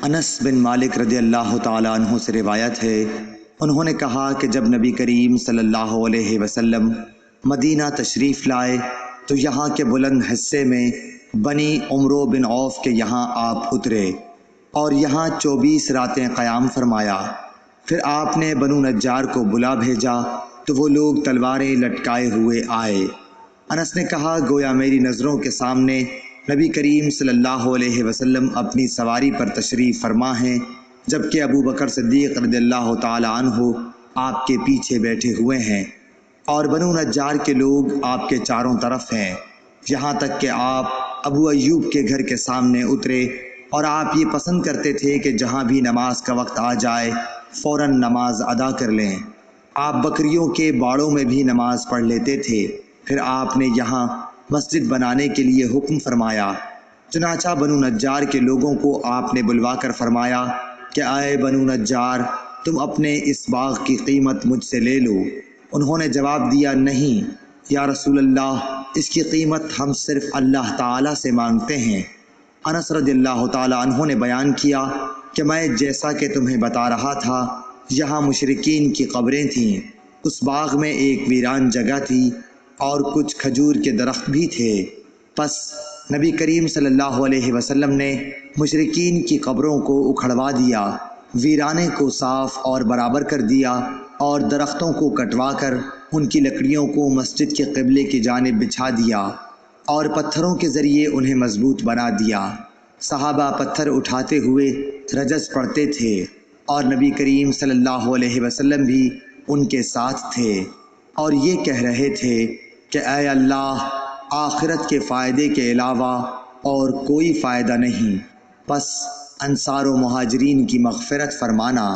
انس بن مالک رضی اللہ تعالیٰ عنہ سے روایت ہے، انہوں نے کہا کہ جب نبی کریم صلی اللہ علیہ وسلم مدینہ تشریف لائے تو یہاں کے بلند حصے میں بنی عمرو بن عوف کے یہاں آپ اترے اور یہاں 24 راتیں قیام فرمایا۔ پھر آپ نے بنو نجار کو بلا بھیجا تو وہ لوگ تلواریں لٹکائے ہوئے آئے۔ انس نے کہا گویا میری نظروں کے سامنے نبی کریم صلی اللہ علیہ وسلم اپنی سواری پر تشریف فرما ہیں، جبکہ ابو بکر صدیق رضی اللہ تعالی عنہ آپ کے پیچھے بیٹھے ہوئے ہیں اور بنو نجار کے لوگ آپ کے چاروں طرف ہیں، یہاں تک کہ آپ ابو ایوب کے گھر کے سامنے اترے اور آپ یہ پسند کرتے تھے کہ جہاں بھی نماز کا وقت آ جائے فوراً نماز ادا کر لیں۔ آپ بکریوں کے باڑوں میں بھی نماز پڑھ لیتے تھے۔ پھر آپ نے یہاں مسجد بنانے کے لیے حکم فرمایا، چنانچہ بنو نجار کے لوگوں کو آپ نے بلوا کر فرمایا کہ اے بنو نجار، تم اپنے اس باغ کی قیمت مجھ سے لے لو۔ انہوں نے جواب دیا، نہیں یا رسول اللہ، اس کی قیمت ہم صرف اللہ تعالیٰ سے مانگتے ہیں۔ انس رضی اللہ تعالیٰ عنہ نے بیان کیا کہ میں جیسا کہ تمہیں بتا رہا تھا یہاں مشرکین کی قبریں تھیں۔ اس باغ میں ایک ویران جگہ تھی اور کچھ کھجور کے درخت بھی تھے۔ پس نبی کریم صلی اللہ علیہ وسلم نے مشرکین کی قبروں کو اکھڑوا دیا، ویرانے کو صاف اور برابر کر دیا اور درختوں کو کٹوا کر ان کی لکڑیوں کو مسجد کے قبلے کی جانب بچھا دیا اور پتھروں کے ذریعے انہیں مضبوط بنا دیا۔ صحابہ پتھر اٹھاتے ہوئے رجز پڑھتے تھے اور نبی کریم صلی اللہ علیہ وسلم بھی ان کے ساتھ تھے اور یہ کہہ رہے تھے کہ اے اللہ، آخرت کے فائدے کے علاوہ اور کوئی فائدہ نہیں، پس انصار و مہاجرین کی مغفرت فرمانا۔